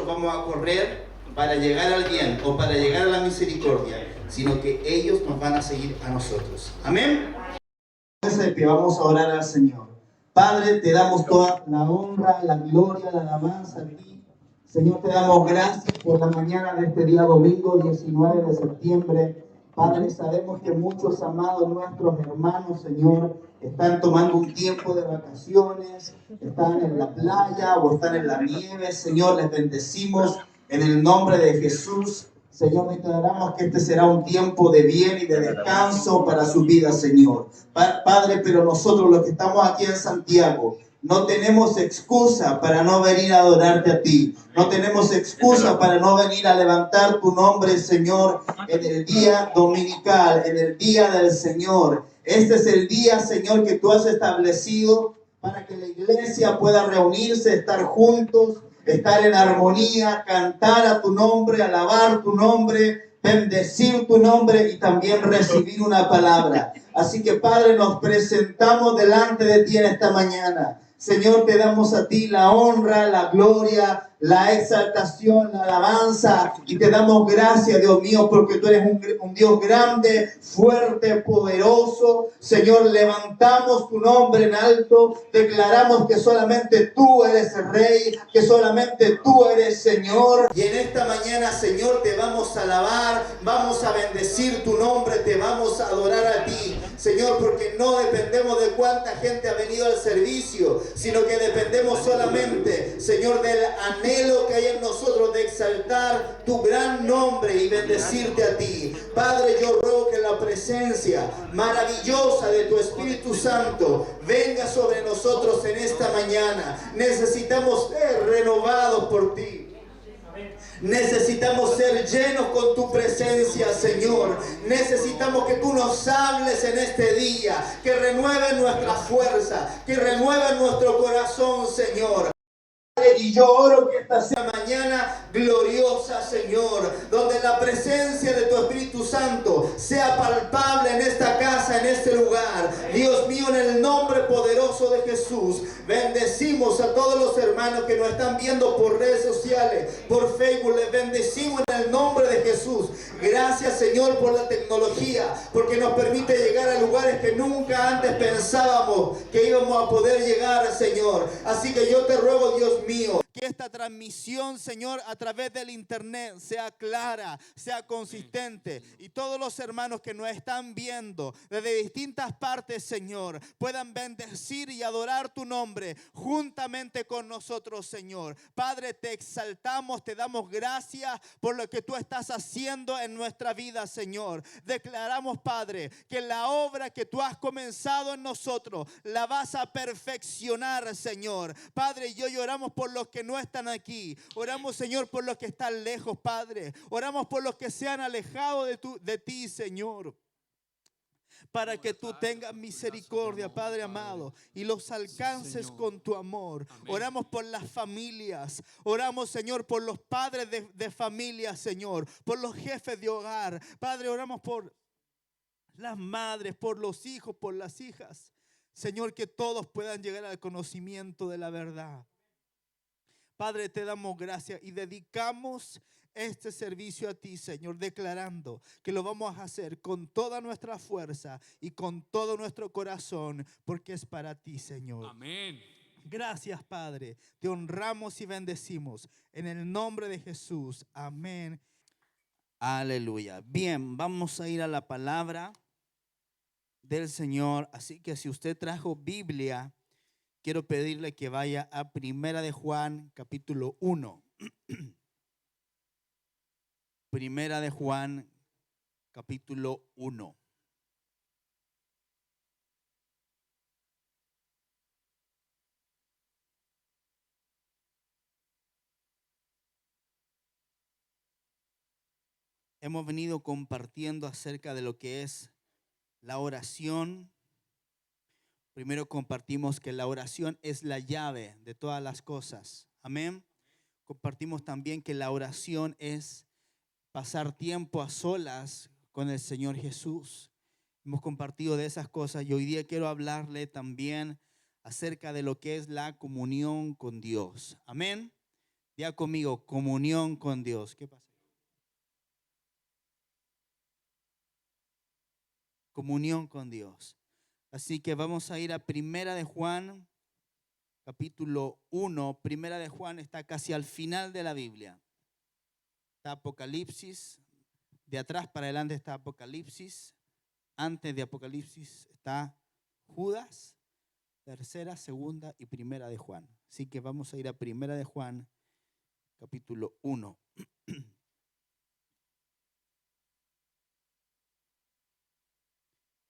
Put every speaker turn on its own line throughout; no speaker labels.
vamos a correr para llegar al bien o para llegar a la misericordia, sino que ellos nos van a seguir a nosotros. Amén. Entonces que vamos a orar al Señor. Padre, te damos toda la honra, la gloria, la alabanza a ti. Señor, te damos gracias por la mañana de este día domingo 19 de septiembre. Padre, sabemos que muchos amados nuestros hermanos, Señor, están tomando un tiempo de vacaciones, están en la playa o están en la nieve. Señor, les bendecimos en el nombre de Jesús. Señor, declaramos que este será un tiempo de bien y de descanso para su vida, Señor. Padre, pero nosotros los que estamos aquí en Santiago, no tenemos excusa para no venir a adorarte a ti. No tenemos excusa para no venir a levantar tu nombre, Señor, en el día dominical, en el día del Señor. Este es el día, Señor, que tú has establecido para que la iglesia pueda reunirse, estar juntos, estar en armonía, cantar a tu nombre, alabar tu nombre, bendecir tu nombre y también recibir una palabra. Así que, Padre, nos presentamos delante de ti en esta mañana. Señor, te damos a ti la honra, la gloria, la exaltación, la alabanza, y te damos gracias, Dios mío, porque tú eres un Dios grande, fuerte, poderoso. Señor, levantamos tu nombre en alto, declaramos que solamente tú eres el Rey, que solamente tú eres Señor. Y en esta mañana, Señor, te vamos a alabar, vamos a bendecir tu nombre, te vamos a adorar a ti, Señor, porque no dependemos de cuánta gente ha venido al servicio, sino que dependemos solamente, Señor, del anhelo que hay en nosotros de exaltar tu gran nombre y bendecirte a ti. Padre, yo ruego que la presencia maravillosa de tu Espíritu Santo venga sobre nosotros en esta mañana. Necesitamos ser renovados por ti. Necesitamos ser llenos con tu presencia, Señor. Necesitamos que tú nos hables en este día, que renueves nuestra fuerza, que renueves nuestro corazón, Señor. Y yo oro que esta sea mañana gloriosa, Señor, donde la presencia de tu Espíritu Santo sea palpable en esta casa, en este lugar. Dios mío, en el nombre poderoso de Jesús, bendecimos a todos los hermanos que nos están viendo por redes sociales, por Facebook. Les bendecimos en el nombre de Jesús. Gracias, Señor, por la tecnología, porque nos permite llegar a lugares que nunca antes pensábamos que íbamos a poder llegar, Señor. Así que yo te ruego, Dios mío, que esta transmisión, Señor, a través del internet sea clara, sea consistente, y todos los hermanos que nos están viendo desde distintas partes, Señor, puedan bendecir y adorar tu nombre juntamente con nosotros, Señor. Padre, te exaltamos, te damos gracias por lo que tú estás haciendo en nuestra vida, Señor. Declaramos, Padre, que la obra que tú has comenzado en nosotros la vas a perfeccionar, Señor. Padre, yo oramos por los que no están aquí. Oramos, Señor, por los que están lejos, Padre. Oramos por los que se han alejado de ti, Señor, para que tú tengas misericordia, Padre amado, y los alcances con tu amor. Oramos por las familias. Oramos, Señor, por los padres de familia, Señor, por los jefes de hogar. Padre, oramos por las madres, por los hijos, por las hijas. Señor, que todos puedan llegar al conocimiento de la verdad. Padre, te damos gracias y dedicamos este servicio a ti, Señor, declarando que lo vamos a hacer con toda nuestra fuerza y con todo nuestro corazón, porque es para ti, Señor.
Amén.
Gracias, Padre. Te honramos y bendecimos en el nombre de Jesús. Amén. Aleluya. Bien, vamos a ir a la palabra del Señor. Así que si usted trajo Biblia, quiero pedirle que vaya a Primera de Juan, capítulo 1. Primera de Juan, capítulo 1. Hemos venido compartiendo acerca de lo que es la oración. Primero compartimos que la oración es la llave de todas las cosas. Amén. Compartimos también que la oración es pasar tiempo a solas con el Señor Jesús. Hemos compartido de esas cosas y hoy día quiero hablarle también acerca de lo que es la comunión con Dios. Amén. Diga conmigo, comunión con Dios. ¿Qué pasa? Comunión con Dios. Así que vamos a ir a Primera de Juan, capítulo 1. Primera de Juan está casi al final de la Biblia. Está Apocalipsis, de atrás para adelante está Apocalipsis, antes de Apocalipsis está Judas, tercera, segunda y primera de Juan. Así que vamos a ir a Primera de Juan, capítulo 1.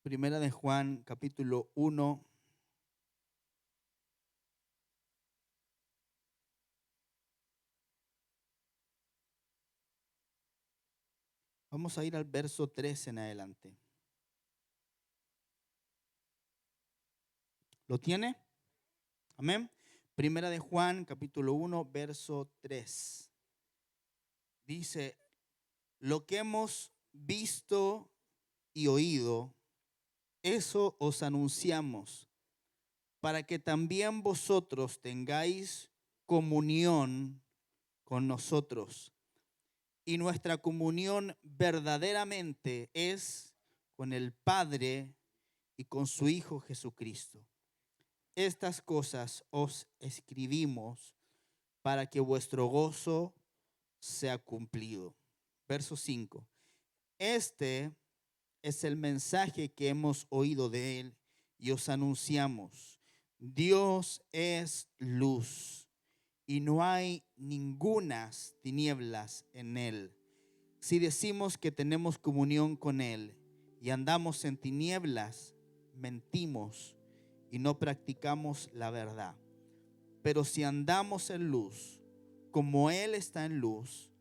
Primera de Juan, capítulo 1. Vamos a ir al verso 3 en adelante. ¿Lo tiene? Amén. Primera de Juan, capítulo 1, verso 3. Dice, lo que hemos visto y oído, eso os anunciamos, para que también vosotros tengáis comunión con nosotros. Y nuestra comunión verdaderamente es con el Padre y con su Hijo Jesucristo. Estas cosas os escribimos para que vuestro gozo sea cumplido. Verso 5. Este es el mensaje que hemos oído de él y os anunciamos. Dios es luz y no hay ningunas tinieblas en él. Si decimos que tenemos comunión con él y andamos en tinieblas, mentimos y no practicamos la verdad. Pero si andamos en luz, como él está en luz,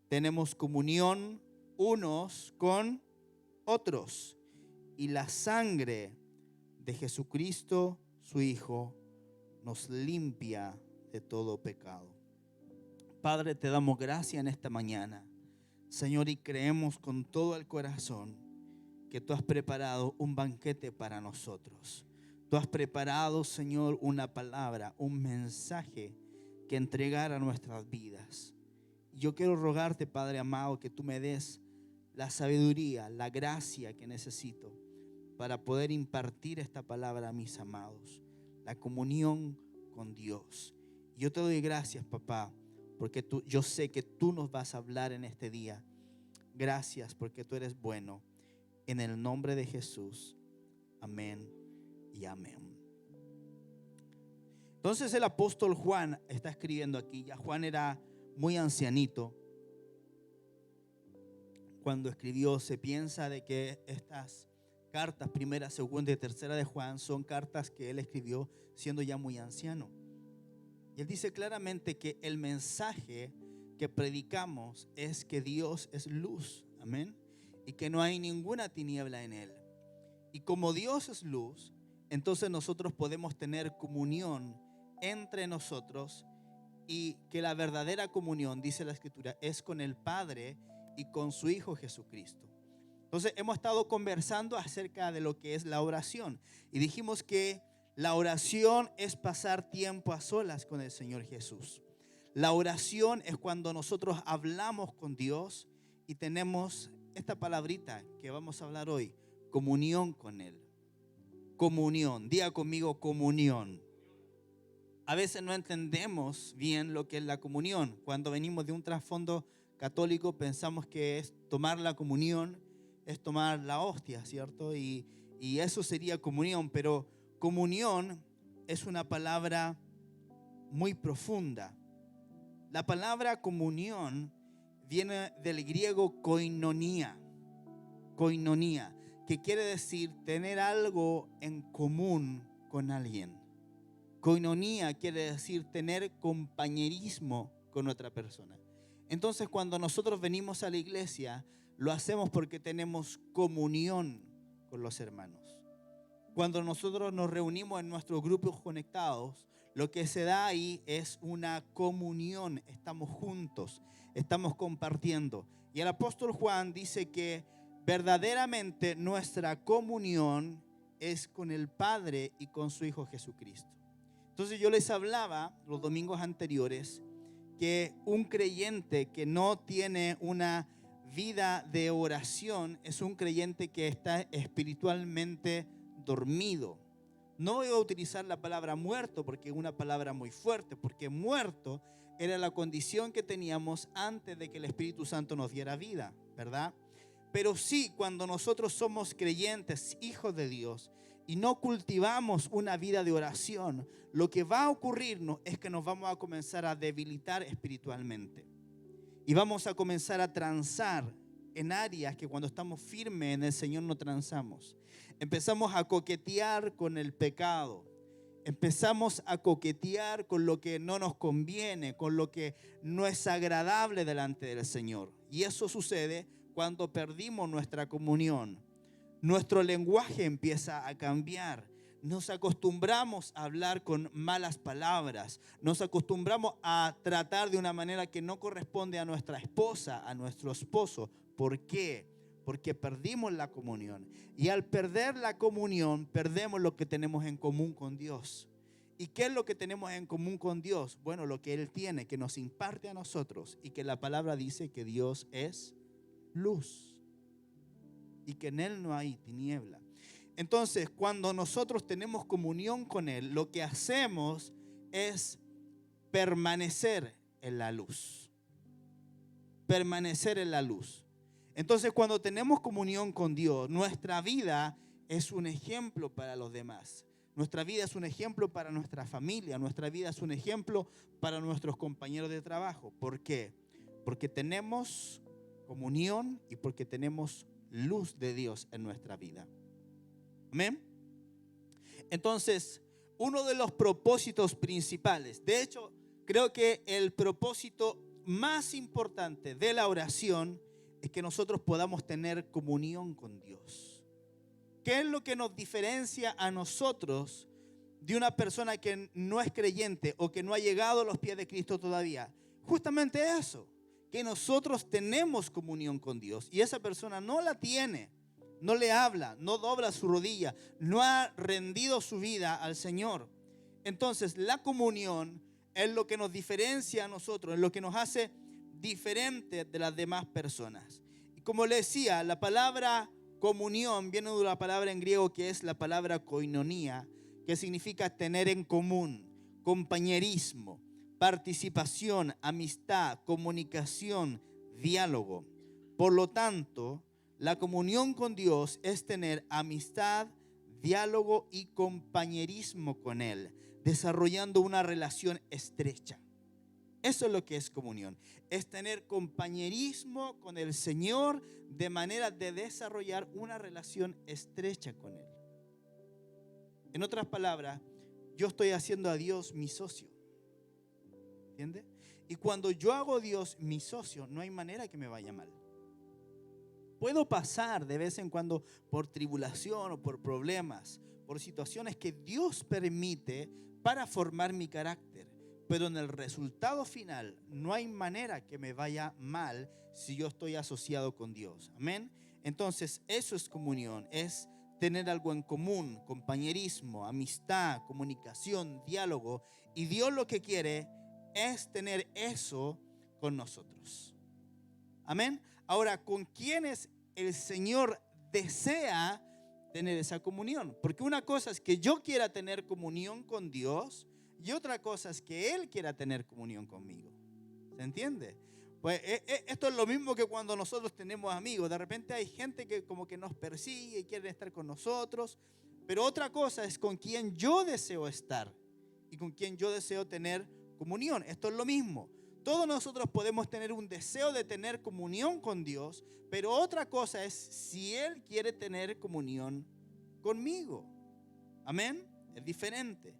tenemos comunión unos con otros. Y la sangre de Jesucristo, su Hijo, nos limpia de todo pecado. Padre, te damos gracias en esta mañana, Señor, y creemos con todo el corazón que tú has preparado un banquete para nosotros. Tú has preparado, Señor, una palabra, un mensaje que entregar a nuestras vidas. Yo quiero rogarte, Padre amado, que tú me des la sabiduría, la gracia que necesito para poder impartir esta palabra a mis amados, la comunión con Dios. Yo te doy gracias, papá, porque yo sé que tú nos vas a hablar en este día. Gracias porque tú eres bueno. En el nombre de Jesús. Amén y amén. Entonces el apóstol Juan está escribiendo aquí. Ya Juan era muy ancianito cuando escribió. Se piensa de que estas cartas, primera, segunda y tercera de Juan, son cartas que él escribió siendo ya muy anciano. Y él dice claramente que el mensaje que predicamos es que Dios es luz. Amén. Y que no hay ninguna tiniebla en él. Y como Dios es luz, entonces nosotros podemos tener comunión entre nosotros, y que la verdadera comunión, dice la Escritura, es con el Padre y con su Hijo Jesucristo. Entonces hemos estado conversando acerca de lo que es la oración y dijimos que la oración es pasar tiempo a solas con el Señor Jesús. La oración es cuando nosotros hablamos con Dios y tenemos esta palabrita que vamos a hablar hoy, comunión con Él. Comunión, diga conmigo comunión. A veces no entendemos bien lo que es la comunión. Cuando venimos de un trasfondo católico pensamos que es tomar la comunión, es tomar la hostia, ¿cierto? Y eso sería comunión, pero comunión es una palabra muy profunda. La palabra comunión viene del griego koinonia, que quiere decir tener algo en común con alguien. Koinonia quiere decir tener compañerismo con otra persona. Entonces, cuando nosotros venimos a la iglesia, lo hacemos porque tenemos comunión con los hermanos. Cuando nosotros nos reunimos en nuestros grupos conectados, lo que se da ahí es una comunión. Estamos juntos, estamos compartiendo. Y el apóstol Juan dice que verdaderamente nuestra comunión es con el Padre y con su Hijo Jesucristo. Entonces yo les hablaba los domingos anteriores que un creyente que no tiene una vida de oración es un creyente que está espiritualmente dormido. No voy a utilizar la palabra muerto porque es una palabra muy fuerte, porque muerto era la condición que teníamos antes de que el Espíritu Santo nos diera vida, ¿verdad? Pero sí, cuando nosotros somos creyentes, hijos de Dios, y no cultivamos una vida de oración, lo que va a ocurrirnos es que nos vamos a comenzar a debilitar espiritualmente. Y vamos a comenzar a transar en áreas que cuando estamos firmes en el Señor no transamos. Empezamos a coquetear con el pecado. Empezamos a coquetear con lo que no nos conviene, con lo que no es agradable delante del Señor. Y eso sucede cuando perdimos nuestra comunión. Nuestro lenguaje empieza a cambiar. Nos acostumbramos a hablar con malas palabras. Nos acostumbramos a tratar de una manera que no corresponde a nuestra esposa, a nuestro esposo. ¿Por qué? Porque perdimos la comunión. Y al perder la comunión, perdemos lo que tenemos en común con Dios. ¿Y qué es lo que tenemos en común con Dios? Bueno, lo que Él tiene, que nos imparte a nosotros. Y que la palabra dice que Dios es luz. Y que en Él no hay tiniebla. Entonces, cuando nosotros tenemos comunión con Él, lo que hacemos es permanecer en la luz. Permanecer en la luz. Entonces, cuando tenemos comunión con Dios, nuestra vida es un ejemplo para los demás. Nuestra vida es un ejemplo para nuestra familia. Nuestra vida es un ejemplo para nuestros compañeros de trabajo. ¿Por qué? Porque tenemos comunión y porque tenemos luz de Dios en nuestra vida. Amén. Entonces, uno de los propósitos principales, de hecho, creo que el propósito más importante de la oración es que nosotros podamos tener comunión con Dios. ¿Qué es lo que nos diferencia a nosotros de una persona que no es creyente o que no ha llegado a los pies de Cristo todavía? Justamente eso, que nosotros tenemos comunión con Dios y esa persona no la tiene. No le habla, no dobla su rodilla, no ha rendido su vida al Señor. Entonces, la comunión es lo que nos diferencia a nosotros, es lo que nos hace diferentes de las demás personas. Y como le decía, la palabra comunión viene de la palabra en griego que es la palabra koinonia, que significa tener en común, compañerismo, participación, amistad, comunicación, diálogo. Por lo tanto, la comunión con Dios es tener amistad, diálogo y compañerismo con Él, desarrollando una relación estrecha. Eso es lo que es comunión. Es tener compañerismo con el Señor de manera de desarrollar una relación estrecha con Él. En otras palabras, yo estoy haciendo a Dios mi socio. ¿Entiende? Y cuando yo hago a Dios mi socio, no hay manera que me vaya mal. Puedo pasar de vez en cuando por tribulación o por problemas, por situaciones que Dios permite para formar mi carácter. Pero en el resultado final no hay manera que me vaya mal si yo estoy asociado con Dios. Amén. Entonces eso es comunión, es tener algo en común, compañerismo, amistad, comunicación, diálogo. Y Dios lo que quiere es tener eso con nosotros. Amén. Ahora, ¿con quiénes el Señor desea tener esa comunión? Porque una cosa es que yo quiera tener comunión con Dios y otra cosa es que Él quiera tener comunión conmigo. ¿Se entiende? Pues esto es lo mismo que cuando nosotros tenemos amigos. De repente hay gente que como que nos persigue y quiere estar con nosotros. Pero otra cosa es con quien yo deseo estar y con quien yo deseo tener comunión. Esto es lo mismo. Todos nosotros podemos tener un deseo de tener comunión con Dios, pero otra cosa es si Él quiere tener comunión conmigo. Amén. Es diferente.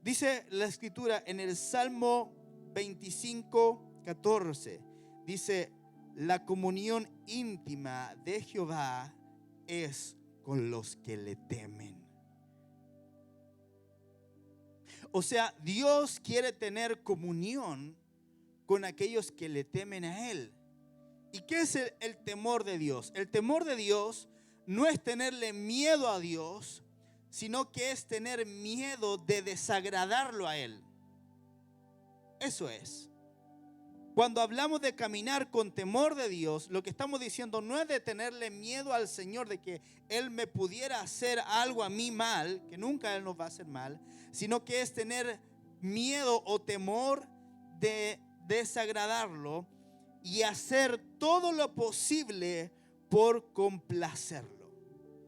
Dice la Escritura en el Salmo 25:14. Dice, la comunión íntima de Jehová es con los que le temen. O sea, Dios quiere tener comunión con aquellos que le temen a Él. ¿Y qué es el temor de Dios? El temor de Dios no es tenerle miedo a Dios, sino que es tener miedo de desagradarlo a Él. Eso es. Cuando hablamos de caminar con temor de Dios, lo que estamos diciendo no es de tenerle miedo al Señor de que Él me pudiera hacer algo a mí mal, que nunca Él nos va a hacer mal, sino que es tener miedo o temor de desagradarlo y hacer todo lo posible por complacerlo.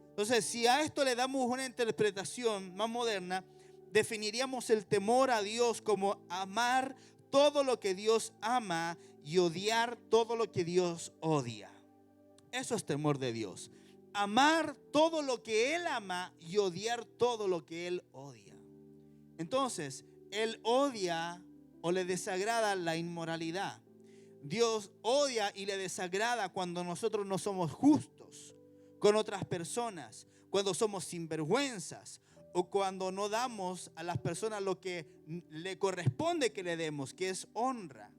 Entonces, si a esto le damos una interpretación más moderna, definiríamos el temor a Dios como amar todo lo que Dios ama y odiar todo lo que Dios odia. Eso es temor de Dios. Amar todo lo que Él ama y odiar todo lo que Él odia. Entonces, Él odia o le desagrada la inmoralidad. Dios odia y le desagrada cuando nosotros no somos justos con otras personas, cuando somos sinvergüenzas, o cuando no damos a las personas lo que le corresponde que le demos, que es honra.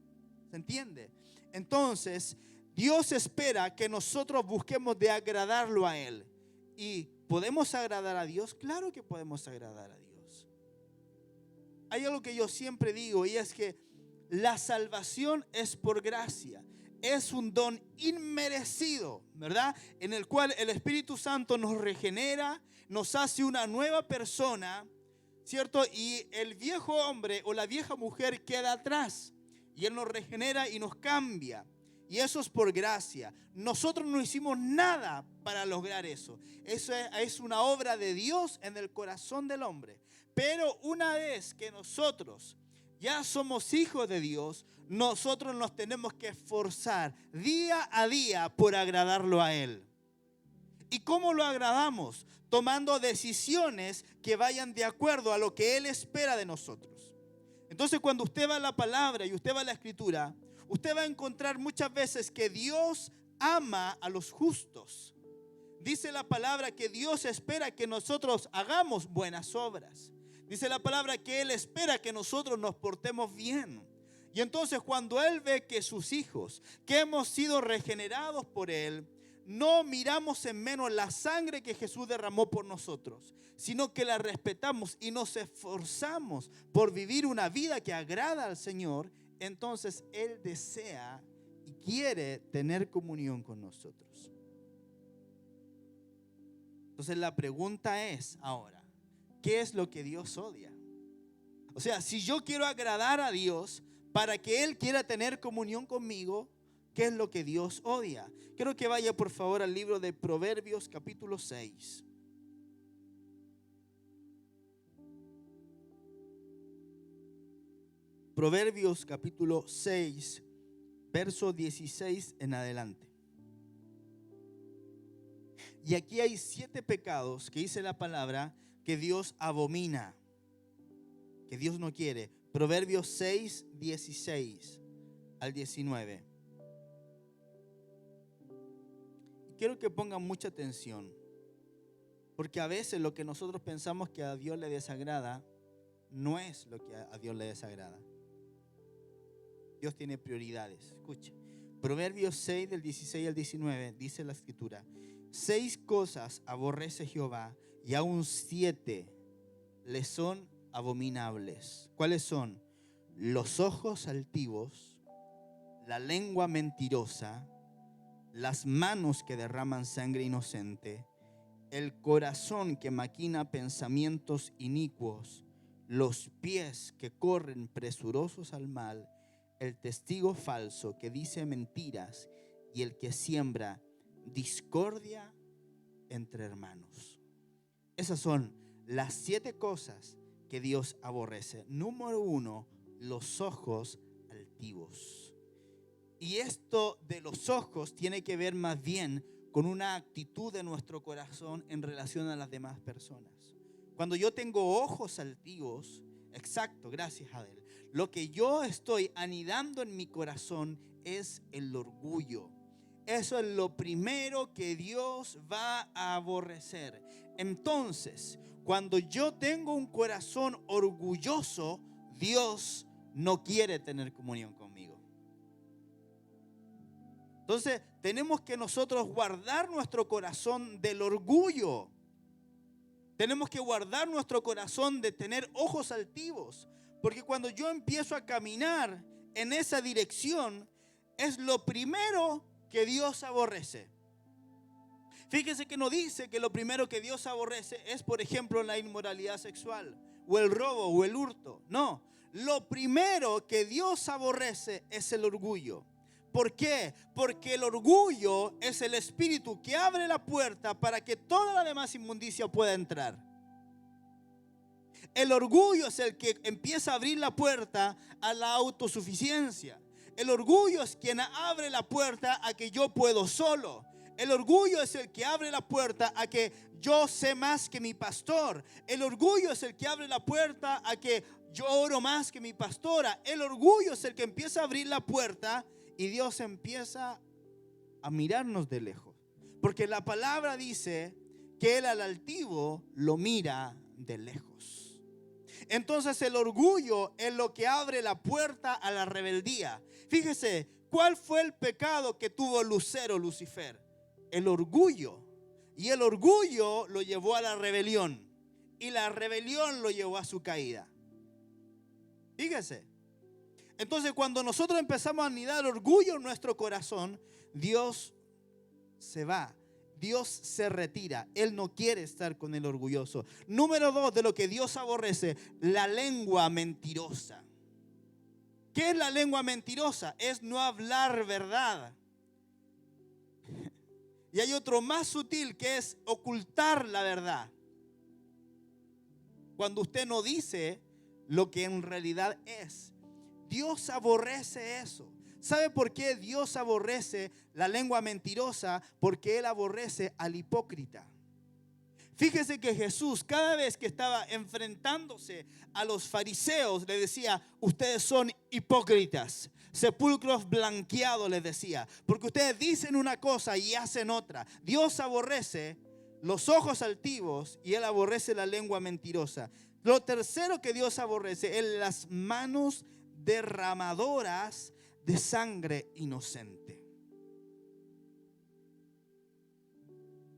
¿Se entiende? Entonces, Dios espera que nosotros busquemos de agradarlo a Él. ¿Y podemos agradar a Dios? Claro que podemos agradar a Dios. Hay algo que yo siempre digo, y es que la salvación es por gracia. Es un don inmerecido, ¿verdad? En el cual el Espíritu Santo nos regenera, nos hace una nueva persona, ¿cierto? Y el viejo hombre o la vieja mujer queda atrás. Y Él nos regenera y nos cambia. Y eso es por gracia. Nosotros no hicimos nada para lograr eso. Eso es una obra de Dios en el corazón del hombre. Pero una vez que nosotros ya somos hijos de Dios, nosotros nos tenemos que esforzar día a día por agradarlo a Él. ¿Y cómo lo agradamos? Tomando decisiones que vayan de acuerdo a lo que Él espera de nosotros. Entonces, cuando usted va a la palabra y usted va a la escritura, usted va a encontrar muchas veces que Dios ama a los justos. Dice la palabra que Dios espera que nosotros hagamos buenas obras. Dice la palabra que Él espera que nosotros nos portemos bien. Y entonces cuando Él ve que sus hijos, que hemos sido regenerados por Él, no miramos en menos la sangre que Jesús derramó por nosotros, sino que la respetamos y nos esforzamos por vivir una vida que agrada al Señor, entonces Él desea y quiere tener comunión con nosotros. Entonces la pregunta es ahora, ¿qué es lo que Dios odia? O sea, si yo quiero agradar a Dios para que Él quiera tener comunión conmigo, ¿qué es lo que Dios odia? Quiero que vaya por favor al libro de Proverbios capítulo 6. Proverbios capítulo 6, verso 16 en adelante. Y aquí hay 7 pecados que dice la palabra que Dios abomina, que Dios no quiere. Proverbios 6, 16 al 19. Y quiero que pongan mucha atención, porque a veces lo que nosotros pensamos que a Dios le desagrada no es lo que a Dios le desagrada. Dios tiene prioridades. Escuche, Proverbios 6 del 16 al 19 dice la escritura: 6 cosas aborrece Jehová y aún 7 le son abominables. ¿Cuáles son? Los ojos altivos, la lengua mentirosa, las manos que derraman sangre inocente, el corazón que maquina pensamientos inicuos, los pies que corren presurosos al mal, el testigo falso que dice mentiras y el que siembra discordia entre hermanos. Esas son las 7 cosas que Dios aborrece. Número 1, los ojos altivos. Y esto de los ojos tiene que ver más bien con una actitud de nuestro corazón en relación a las demás personas. Cuando yo tengo ojos altivos, exacto, gracias Adel, lo que yo estoy anidando en mi corazón es el orgullo. Eso es lo primero que Dios va a aborrecer. Entonces, cuando yo tengo un corazón orgulloso, Dios no quiere tener comunión conmigo. Entonces, tenemos que nosotros guardar nuestro corazón del orgullo. Tenemos que guardar nuestro corazón de tener ojos altivos. Porque cuando yo empiezo a caminar en esa dirección es lo primero que Dios aborrece. Fíjese que no dice que lo primero que Dios aborrece es, por ejemplo, la inmoralidad sexual o el robo o el hurto. No, lo primero que Dios aborrece es el orgullo. ¿Por qué? Porque el orgullo es el espíritu que abre la puerta para que toda la demás inmundicia pueda entrar. El orgullo es el que empieza a abrir la puerta a la autosuficiencia. El orgullo es quien abre la puerta a que yo puedo solo. El orgullo es el que abre la puerta a que yo sé más que mi pastor. El orgullo es el que abre la puerta a que yo oro más que mi pastora. El orgullo es el que empieza a abrir la puerta y Dios empieza a mirarnos de lejos. Porque la palabra dice que Él al altivo lo mira de lejos. Entonces el orgullo es lo que abre la puerta a la rebeldía. Fíjese, ¿cuál fue el pecado que tuvo Lucifer? El orgullo. Y el orgullo lo llevó a la rebelión. Y la rebelión lo llevó a su caída. Fíjese. Entonces cuando nosotros empezamos a anidar orgullo en nuestro corazón, Dios se va. Dios se retira. Él no quiere estar con el orgulloso. Número 2 de lo que Dios aborrece, la lengua mentirosa. ¿Qué es la lengua mentirosa? Es no hablar verdad. Y hay otro más sutil que es ocultar la verdad. Cuando usted no dice lo que en realidad es. Dios aborrece eso. ¿Sabe por qué Dios aborrece la lengua mentirosa? Porque Él aborrece al hipócrita. Fíjese que Jesús, cada vez que estaba enfrentándose a los fariseos, le decía: ustedes son hipócritas, sepulcros blanqueados, les decía, porque ustedes dicen una cosa y hacen otra. Dios aborrece los ojos altivos y Él aborrece la lengua mentirosa. Lo tercero que Dios aborrece es las manos derramadoras de sangre inocente.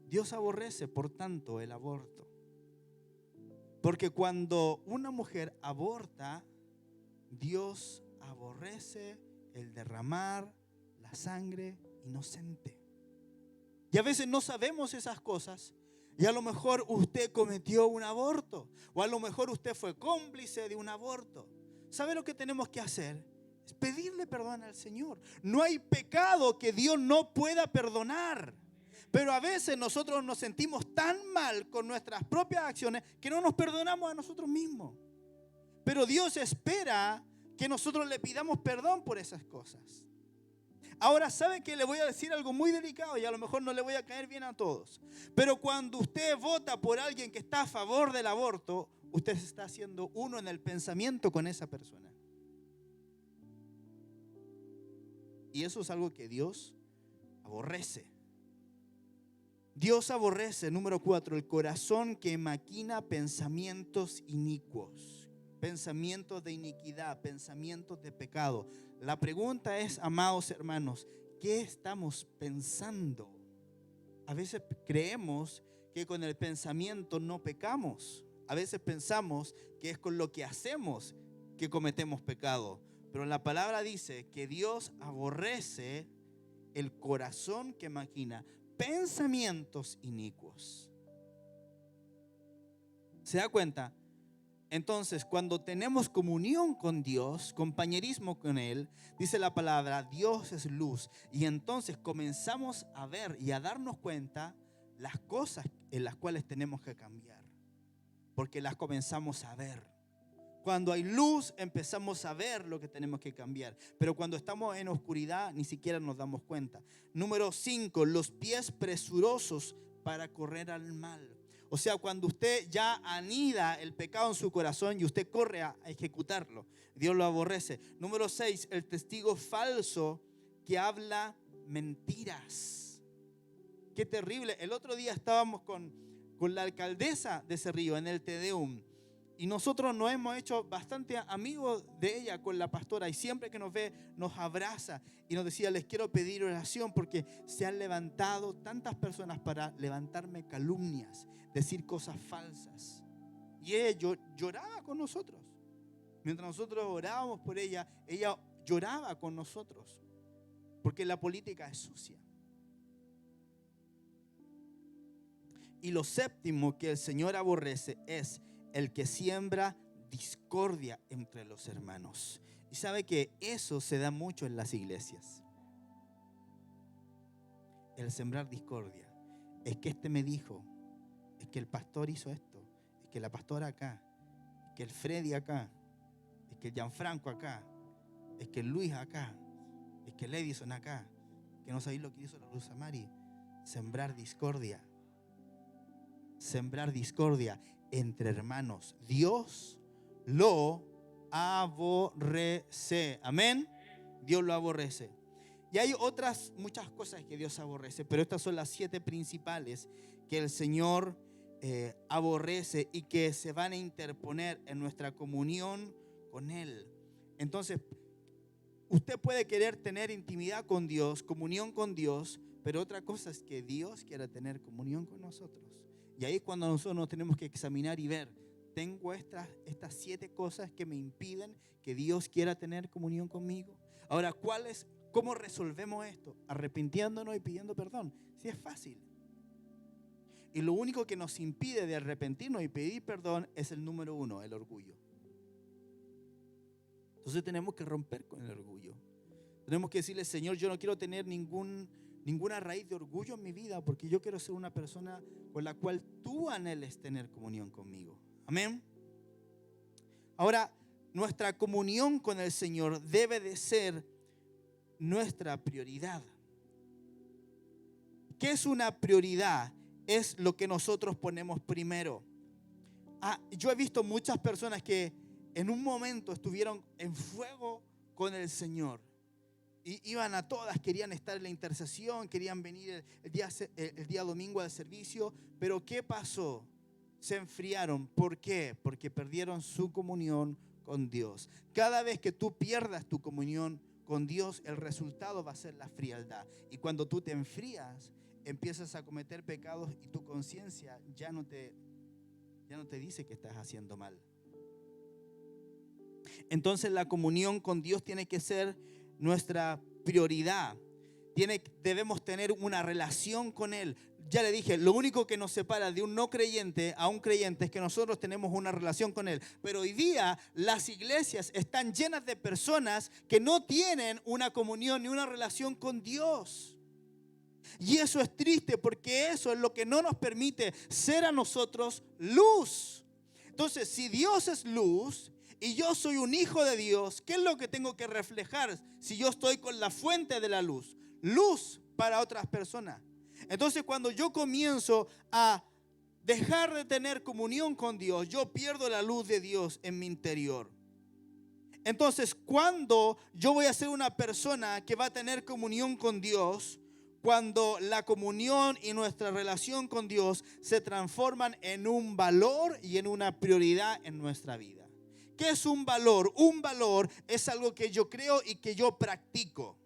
Dios aborrece, por tanto, el aborto. Porque cuando una mujer aborta, Dios aborrece el derramar la sangre inocente. Y a veces no sabemos esas cosas. Y a lo mejor usted cometió un aborto. O a lo mejor usted fue cómplice de un aborto. ¿Sabe lo que tenemos que hacer? Es pedirle perdón al Señor. No hay pecado que Dios no pueda perdonar. Pero a veces nosotros nos sentimos tan mal con nuestras propias acciones que no nos perdonamos a nosotros mismos. Pero Dios espera que nosotros le pidamos perdón por esas cosas. Ahora, ¿sabe que le voy a decir algo muy delicado y a lo mejor no le voy a caer bien a todos? Pero cuando usted vota por alguien que está a favor del aborto, usted se está haciendo uno en el pensamiento con esa persona. Y eso es algo que Dios aborrece. Dios aborrece, número 4, el corazón que maquina pensamientos inicuos, pensamientos de iniquidad, pensamientos de pecado. La pregunta es, amados hermanos, ¿qué estamos pensando? A veces creemos que con el pensamiento no pecamos. A veces pensamos que es con lo que hacemos que cometemos pecado. Pero la palabra dice que Dios aborrece el corazón que maquina pensamientos inicuos. ¿Se da cuenta? Entonces, cuando tenemos comunión con Dios, compañerismo con Él, dice la palabra, Dios es luz. Y entonces comenzamos a ver y a darnos cuenta las cosas en las cuales tenemos que cambiar. Porque las comenzamos a ver. Cuando hay luz, empezamos a ver lo que tenemos que cambiar. Pero cuando estamos en oscuridad, ni siquiera nos damos cuenta. Número 5, los pies presurosos para correr al mal. O sea, cuando usted ya anida el pecado en su corazón y usted corre a ejecutarlo, Dios lo aborrece. Número 6, el testigo falso que habla mentiras. Qué terrible. El otro día estábamos con la alcaldesa de Cerrillo en el Te Deum. Y nosotros nos hemos hecho bastante amigos de ella con la pastora. Y siempre que nos ve, nos abraza y nos decía, les quiero pedir oración porque se han levantado tantas personas para levantarme calumnias, decir cosas falsas. Y ella lloraba con nosotros. Mientras nosotros orábamos por ella, ella lloraba con nosotros, porque la política es sucia. Y lo séptimo que el Señor aborrece es el que siembra discordia entre los hermanos. Y sabe que eso se da mucho en las iglesias. El sembrar discordia. Es que este me dijo, es que el pastor hizo esto, es que la pastora acá, es que el Freddy acá, es que el Gianfranco acá, es que el Luis acá, es que el Edison acá, que no sabéis lo que hizo la Luz Amari. Sembrar discordia. Sembrar discordia entre hermanos. Dios lo aborrece. Amén. Dios lo aborrece. Y hay otras muchas cosas que Dios aborrece, pero estas son las 7 principales que el Señor aborrece y que se van a interponer en nuestra comunión con Él. Entonces, usted puede querer tener intimidad con Dios, comunión con Dios, pero otra cosa es que Dios quiera tener comunión con nosotros. Y ahí es cuando nosotros nos tenemos que examinar y ver, ¿tengo estas 7 cosas que me impiden que Dios quiera tener comunión conmigo? Ahora, ¿cómo resolvemos esto? Arrepintiéndonos y pidiendo perdón. Sí, es fácil. Y lo único que nos impide de arrepentirnos y pedir perdón es el número 1, el orgullo. Entonces tenemos que romper con el orgullo. Tenemos que decirle, Señor, yo no quiero tener ninguna raíz de orgullo en mi vida, porque yo quiero ser una persona con la cual tú anheles tener comunión conmigo. Amén. Ahora, nuestra comunión con el Señor debe de ser nuestra prioridad. ¿Qué es una prioridad? Es lo que nosotros ponemos primero. Yo he visto muchas personas que en un momento estuvieron en fuego con el Señor. Y iban a todas, querían estar en la intercesión, querían venir el día domingo al servicio. Pero ¿qué pasó? Se enfriaron. ¿Por qué? Porque perdieron su comunión con Dios. Cada vez que tú pierdas tu comunión con Dios, el resultado va a ser la frialdad. Y cuando tú te enfrías, empiezas a cometer pecados y tu conciencia ya no te dice que estás haciendo mal. Entonces la comunión con Dios tiene que ser nuestra prioridad. Debemos tener una relación con Él. Ya le dije, lo único que nos separa de un no creyente a un creyente es que nosotros tenemos una relación con Él. Pero hoy día las iglesias están llenas de personas que no tienen una comunión ni una relación con Dios. Y eso es triste, porque eso es lo que no nos permite ser a nosotros luz. Entonces, si Dios es luz y yo soy un hijo de Dios, ¿qué es lo que tengo que reflejar si yo estoy con la fuente de la luz? Luz para otras personas. Entonces, cuando yo comienzo a dejar de tener comunión con Dios, yo pierdo la luz de Dios en mi interior. Entonces, cuando yo voy a ser una persona que va a tener comunión con Dios, cuando la comunión y nuestra relación con Dios se transforman en un valor y en una prioridad en nuestra vida. ¿Qué es un valor? Un valor es algo que yo creo y que yo practico.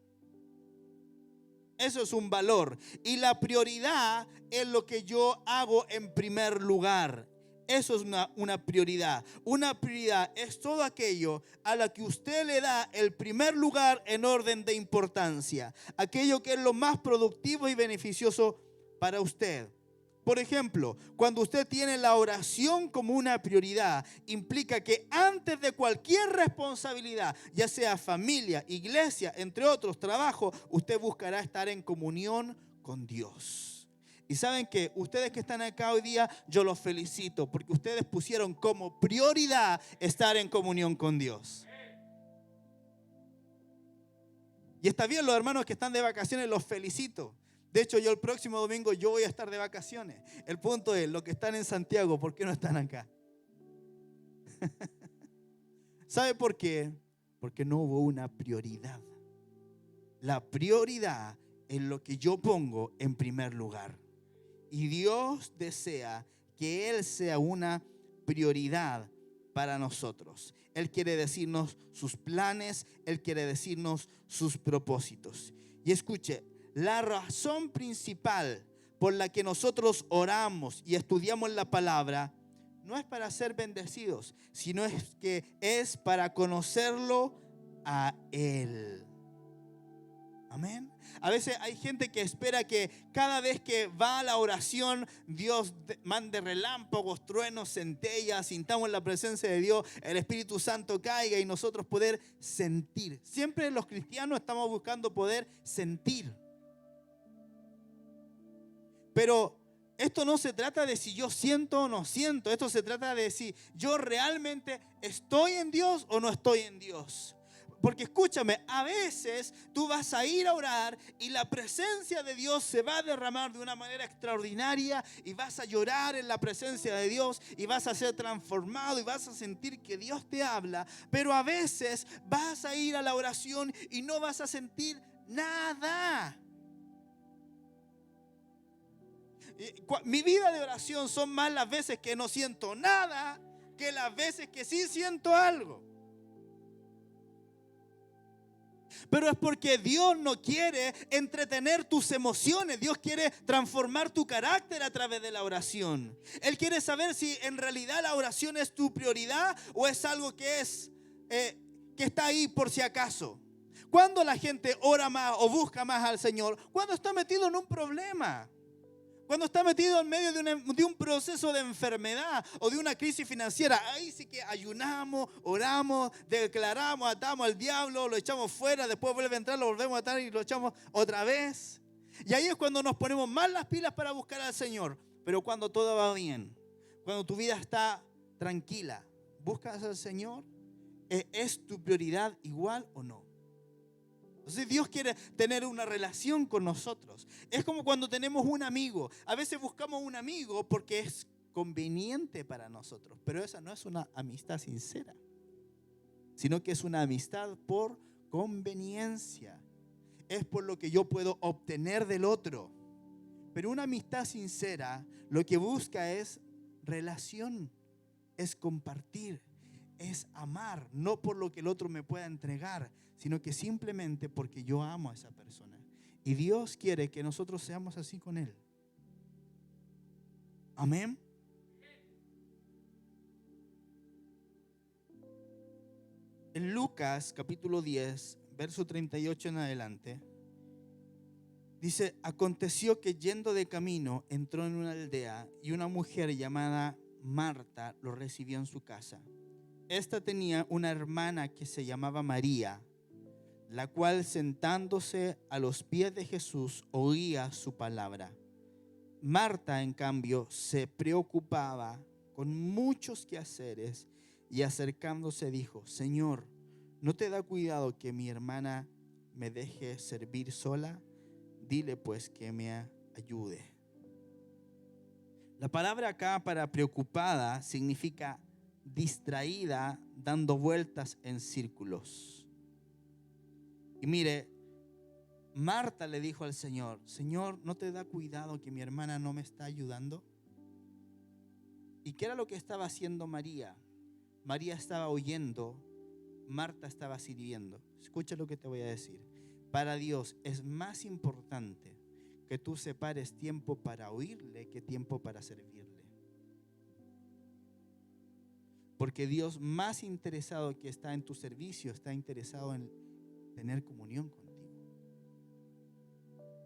Eso es un valor. Y la prioridad es lo que yo hago en primer lugar. Eso es una prioridad. Una prioridad es todo aquello a lo que usted le da el primer lugar en orden de importancia. Aquello que es lo más productivo y beneficioso para usted. Por ejemplo, cuando usted tiene la oración como una prioridad, implica que antes de cualquier responsabilidad, ya sea familia, iglesia, entre otros, trabajo, usted buscará estar en comunión con Dios. Y saben que ustedes que están acá hoy día, yo los felicito porque ustedes pusieron como prioridad estar en comunión con Dios. Y está bien, los hermanos que están de vacaciones, los felicito. De hecho, yo el próximo domingo yo voy a estar de vacaciones. El punto es, los que están en Santiago, ¿por qué no están acá? ¿Sabe por qué? Porque no hubo una prioridad. La prioridad es lo que yo pongo en primer lugar. Y Dios desea que Él sea una prioridad para nosotros. Él quiere decirnos sus planes, Él quiere decirnos sus propósitos. Y escuche, la razón principal por la que nosotros oramos y estudiamos la palabra no es para ser bendecidos, sino es que es para conocerlo a Él. Amén. A veces hay gente que espera que cada vez que va a la oración, Dios mande relámpagos, truenos, centellas, sintamos la presencia de Dios, el Espíritu Santo caiga y nosotros poder sentir. Siempre los cristianos estamos buscando poder sentir. Pero esto no se trata de si yo siento o no siento. Esto se trata de si yo realmente estoy en Dios o no estoy en Dios. Porque escúchame, a veces tú vas a ir a orar y la presencia de Dios se va a derramar de una manera extraordinaria y vas a llorar en la presencia de Dios y vas a ser transformado y vas a sentir que Dios te habla. Pero a veces vas a ir a la oración y no vas a sentir nada. Mi vida de oración son más las veces que no siento nada que las veces que sí siento algo. Pero es porque Dios no quiere entretener tus emociones. Dios quiere transformar tu carácter a través de la oración. Él quiere saber si en realidad la oración es tu prioridad o es algo que está ahí por si acaso. ¿Cuándo la gente ora más o busca más al Señor? Cuando está metido en un problema. Cuando está metido en medio de un proceso de enfermedad o de una crisis financiera, ahí sí que ayunamos, oramos, declaramos, atamos al diablo, lo echamos fuera, después vuelve a entrar, lo volvemos a atar y lo echamos otra vez. Y ahí es cuando nos ponemos más las pilas para buscar al Señor. Pero cuando todo va bien, cuando tu vida está tranquila, ¿buscas al Señor? ¿Es tu prioridad igual o no? Entonces Dios quiere tener una relación con nosotros. Es como cuando tenemos un amigo. A veces buscamos un amigo porque es conveniente para nosotros. Pero esa no es una amistad sincera, sino que es una amistad por conveniencia. Es por lo que yo puedo obtener del otro. Pero una amistad sincera lo que busca es relación, es compartir, es amar, no por lo que el otro me pueda entregar, sino que simplemente porque yo amo a esa persona. Y Dios quiere que nosotros seamos así con Él. Amén. En Lucas capítulo 10, verso 38 en adelante, dice: aconteció que yendo de camino entró en una aldea y una mujer llamada Marta lo recibió en su casa. Esta tenía una hermana que se llamaba María, la cual sentándose a los pies de Jesús oía su palabra. Marta, en cambio, se preocupaba con muchos quehaceres y acercándose dijo: Señor, ¿no te da cuidado que mi hermana me deje servir sola? Dile pues que me ayude. La palabra acá para preocupada significa distraída, dando vueltas en círculos. Y mire, Marta le dijo al Señor: Señor, ¿no te da cuidado que mi hermana no me está ayudando? ¿Y qué era lo que estaba haciendo María? María estaba oyendo, Marta estaba sirviendo. Escucha lo que te voy a decir. Para Dios es más importante que tú separes tiempo para oírle que tiempo para servirle. Porque Dios, más interesado que está en tu servicio, está interesado en tener comunión contigo.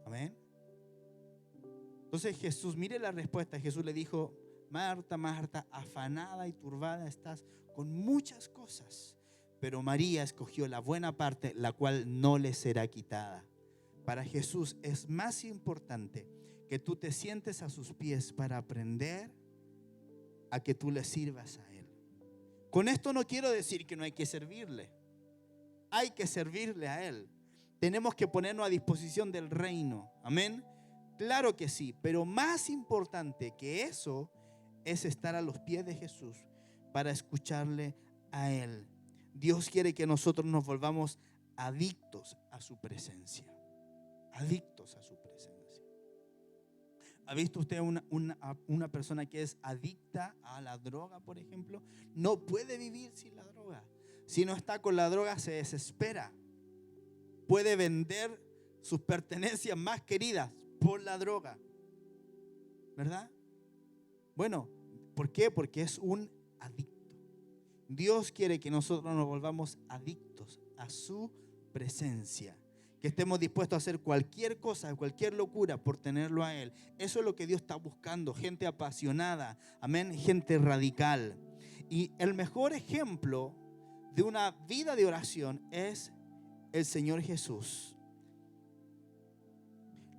Amén. Entonces Jesús, mire la respuesta. Jesús le dijo: Marta, Marta, afanada y turbada estás con muchas cosas, pero María escogió la buena parte, la cual no le será quitada. Para Jesús es más importante que tú te sientes a sus pies para aprender a que tú le sirvas a Él. Con esto no quiero decir que no hay que servirle. Hay que servirle a Él. Tenemos que ponernos a disposición del reino. Amén. Claro que sí, pero más importante que eso es estar a los pies de Jesús para escucharle a Él. Dios quiere que nosotros nos volvamos adictos a su presencia. Adictos a su presencia. ¿Ha visto usted una persona que es adicta a la droga, por ejemplo? No puede vivir sin la droga. Si no está con la droga, se desespera. Puede vender sus pertenencias más queridas por la droga. ¿Verdad? Bueno, ¿por qué? Porque es un adicto. Dios quiere que nosotros nos volvamos adictos a su presencia. Que estemos dispuestos a hacer cualquier cosa, cualquier locura por tenerlo a Él. Eso es lo que Dios está buscando. Gente apasionada, amén, gente radical. Y el mejor ejemplo de una vida de oración es el Señor Jesús.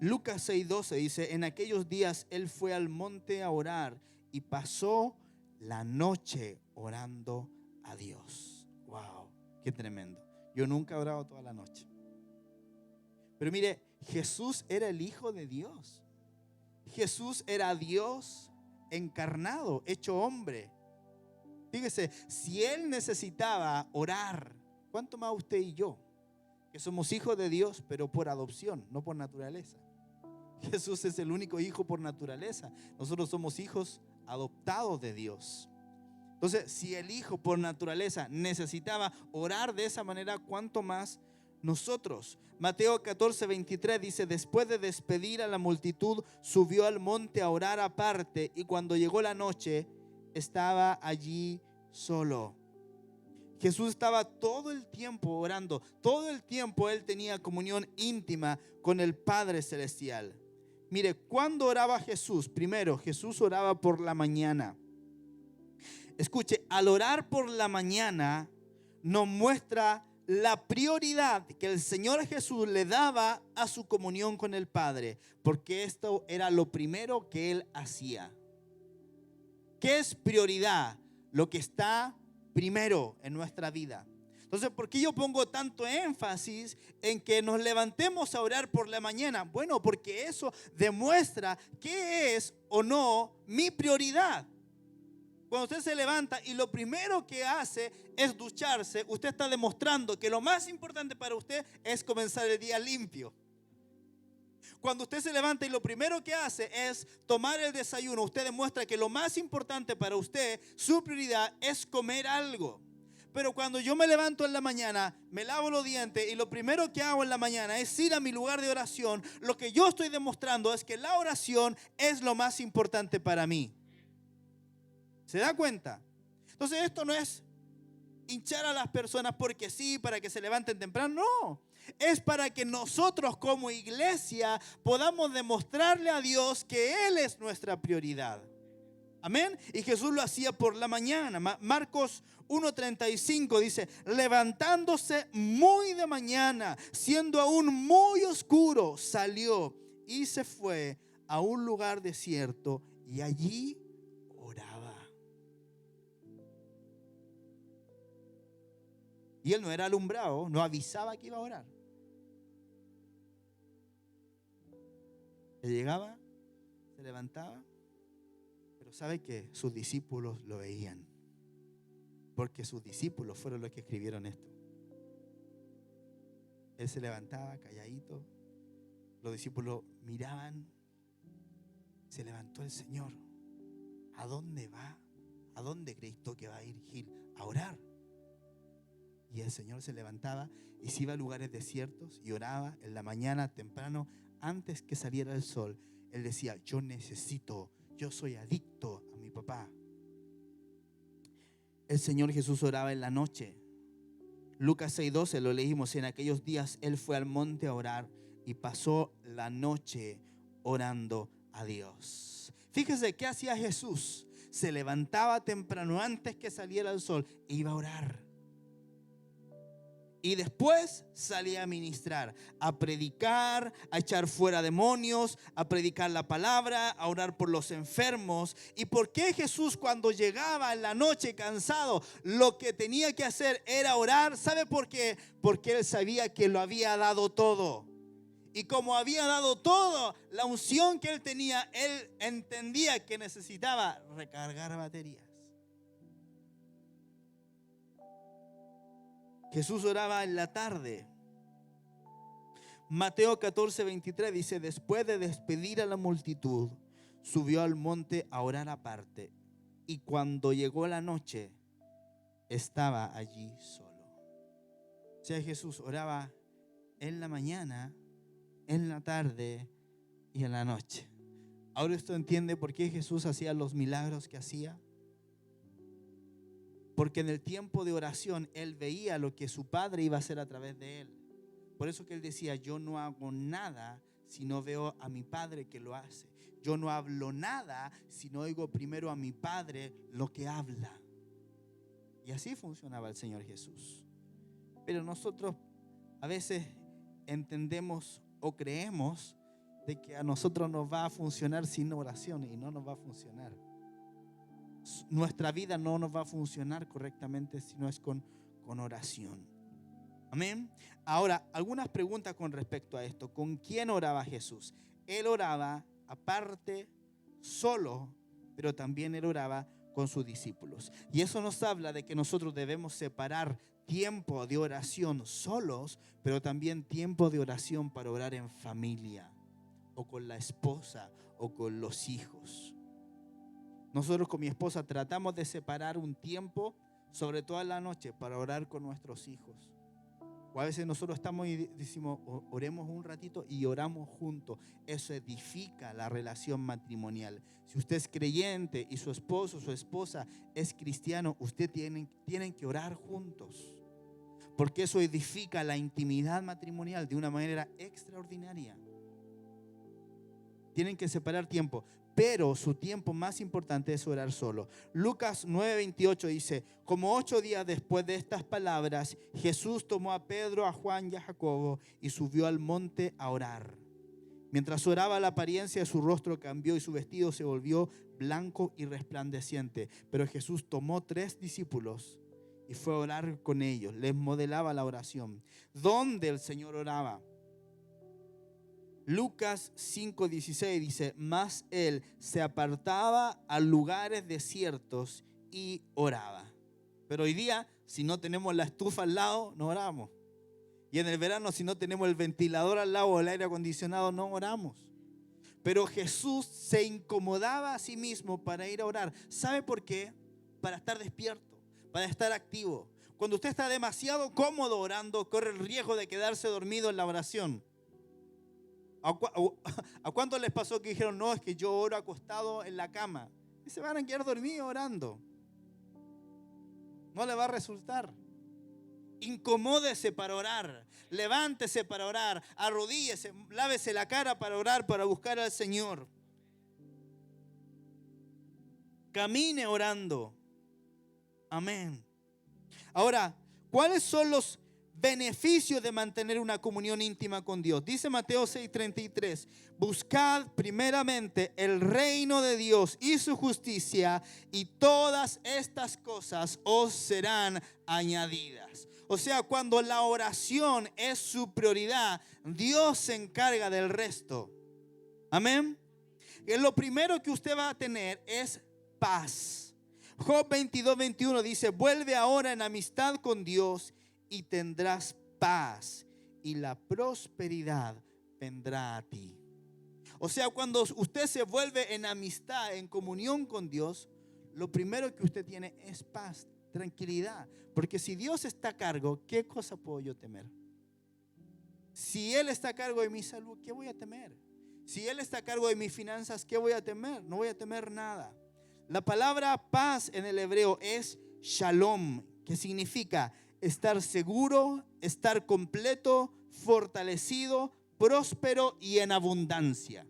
Lucas 6:12 dice: en aquellos días Él fue al monte a orar y pasó la noche orando a Dios. Wow, qué tremendo. Yo nunca he orado toda la noche. Pero mire, Jesús era el Hijo de Dios. Jesús era Dios encarnado, hecho hombre. Fíjese, si Él necesitaba orar, ¿cuánto más usted y yo? Que somos hijos de Dios, pero por adopción, no por naturaleza. Jesús es el único hijo por naturaleza. Nosotros somos hijos adoptados de Dios. Entonces, si el Hijo por naturaleza necesitaba orar de esa manera, ¿cuánto más nosotros? Mateo 14:23 dice: después de despedir a la multitud, subió al monte a orar aparte, y cuando llegó la noche, estaba allí solo. Jesús estaba todo el tiempo orando. Todo el tiempo Él tenía comunión íntima con el Padre Celestial. Mire, ¿cuándo oraba Jesús? Primero, Jesús oraba por la mañana. Escuche, al orar por la mañana nos muestra la prioridad que el Señor Jesús le daba a su comunión con el Padre, porque esto era lo primero que Él hacía. ¿Qué es prioridad? Lo que está primero en nuestra vida. Entonces, ¿por qué yo pongo tanto énfasis en que nos levantemos a orar por la mañana? Bueno, porque eso demuestra qué es o no mi prioridad. Cuando usted se levanta y lo primero que hace es ducharse, usted está demostrando que lo más importante para usted es comenzar el día limpio. Cuando usted se levanta y lo primero que hace es tomar el desayuno, usted demuestra que lo más importante para usted, su prioridad, es comer algo. Pero cuando yo me levanto en la mañana, me lavo los dientes y lo primero que hago en la mañana es ir a mi lugar de oración, lo que yo estoy demostrando es que la oración es lo más importante para mí. ¿Se da cuenta? Entonces esto no es hinchar a las personas porque sí, para que se levanten temprano. No, es para que nosotros como iglesia podamos demostrarle a Dios que Él es nuestra prioridad. Amén. Y Jesús lo hacía por la mañana. Marcos 1:35 dice: levantándose muy de mañana, siendo aún muy oscuro, salió y se fue a un lugar desierto y allí oraba. Y él no era alumbrado, no avisaba que iba a orar. Él llegaba, se levantaba, pero sabe que sus discípulos lo veían, porque sus discípulos fueron los que escribieron esto. Él se levantaba calladito, los discípulos miraban. Se levantó el Señor. ¿A dónde va? ¿A dónde creyó que va a ir? A orar. Y el Señor se levantaba y se iba a lugares desiertos y oraba en la mañana temprano, antes que saliera el sol. Él decía: yo soy adicto a mi papá. El Señor Jesús oraba en la noche. Lucas 6:12 lo leímos: en aquellos días Él fue al monte a orar y pasó la noche orando a Dios. Fíjese qué hacía Jesús. Se levantaba temprano antes que saliera el sol e iba a orar. Y después salía a ministrar, a predicar, a echar fuera demonios, a predicar la palabra, a orar por los enfermos. ¿Y por qué Jesús, cuando llegaba en la noche cansado, lo que tenía que hacer era orar? ¿Sabe por qué? Porque Él sabía que lo había dado todo. Y como había dado todo, la unción que Él tenía, Él entendía que necesitaba recargar baterías. Jesús oraba en la tarde. Mateo 14:23 dice: después de despedir a la multitud, subió al monte a orar aparte. Y cuando llegó la noche, estaba allí solo. O sea, Jesús oraba en la mañana, en la tarde y en la noche. Ahora usted entiende por qué Jesús hacía los milagros que hacía. Porque en el tiempo de oración él veía lo que su padre iba a hacer a través de él. Por eso que él decía, yo no hago nada si no veo a mi padre que lo hace. Yo no hablo nada si no oigo primero a mi padre lo que habla. Y así funcionaba el Señor Jesús. Pero nosotros a veces entendemos o creemos de que a nosotros nos va a funcionar sin oración, y no nos va a funcionar. Nuestra vida no nos va a funcionar correctamente si no es con oración. Amén. Ahora, algunas preguntas con respecto a esto. ¿Con quién oraba Jesús? Él oraba aparte, solo, pero también él oraba con sus discípulos. Y eso nos habla de que nosotros debemos separar tiempo de oración solos, pero también tiempo de oración para orar en familia, o con la esposa, o con los hijos. Nosotros con mi esposa tratamos de separar un tiempo, sobre todo en la noche, para orar con nuestros hijos. O a veces nosotros estamos y decimos, oremos un ratito, y oramos juntos. Eso edifica la relación matrimonial. Si usted es creyente y su esposo o su esposa es cristiano, ustedes tienen que orar juntos, porque eso edifica la intimidad matrimonial de una manera extraordinaria. Tienen que separar tiempo, pero su tiempo más importante es orar solo. Lucas 9:28 dice, como 8 días después de estas palabras, Jesús tomó a Pedro, a Juan y a Jacobo y subió al monte a orar. Mientras oraba, la apariencia de su rostro cambió y su vestido se volvió blanco y resplandeciente. Pero Jesús tomó 3 discípulos y fue a orar con ellos. Les modelaba la oración. ¿Dónde el Señor oraba? Lucas 5:16 dice, mas él se apartaba a lugares desiertos y oraba. Pero hoy día, si no tenemos la estufa al lado, no oramos. Y en el verano, si no tenemos el ventilador al lado o el aire acondicionado, no oramos. Pero Jesús se incomodaba a sí mismo para ir a orar. ¿Sabe por qué? Para estar despierto, para estar activo. Cuando usted está demasiado cómodo orando, corre el riesgo de quedarse dormido en la oración. ¿A cuántos les pasó que dijeron, no, es que yo oro acostado en la cama? Y se van a quedar dormidos orando. No le va a resultar. Incomódese para orar, levántese para orar, arrodíllese, lávese la cara para orar, para buscar al Señor. Camine orando. Amén. Ahora, ¿cuáles son los beneficios de mantener una comunión íntima con Dios? Dice Mateo 6:33, buscad primeramente el reino de Dios y su justicia, y todas estas cosas os serán añadidas. O sea, cuando la oración es su prioridad, Dios se encarga del resto. Amén. Y lo primero que usted va a tener es paz. Job 22:21 dice, vuelve ahora en amistad con Dios y tendrás paz, y la prosperidad vendrá a ti. O sea, cuando usted se vuelve en amistad, en comunión con Dios, lo primero que usted tiene es paz, tranquilidad. Porque si Dios está a cargo, ¿qué cosa puedo yo temer? Si Él está a cargo de mi salud, ¿qué voy a temer? Si Él está a cargo de mis finanzas, ¿qué voy a temer? No voy a temer nada. La palabra paz en el hebreo es shalom, que significa estar seguro, estar completo, fortalecido, próspero y en abundancia.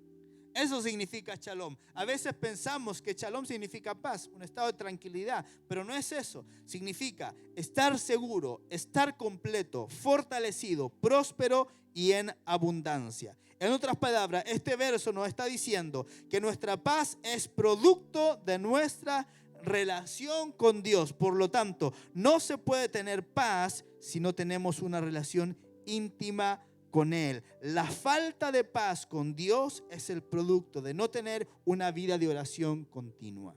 Eso significa shalom. A veces pensamos que shalom significa paz, un estado de tranquilidad, pero no es eso. Significa estar seguro, estar completo, fortalecido, próspero y en abundancia. En otras palabras, este verso nos está diciendo que nuestra paz es producto de nuestra relación con Dios. Por lo tanto, no se puede tener paz si no tenemos una relación íntima con Él. La falta de paz con Dios es el producto de no tener una vida de oración continua.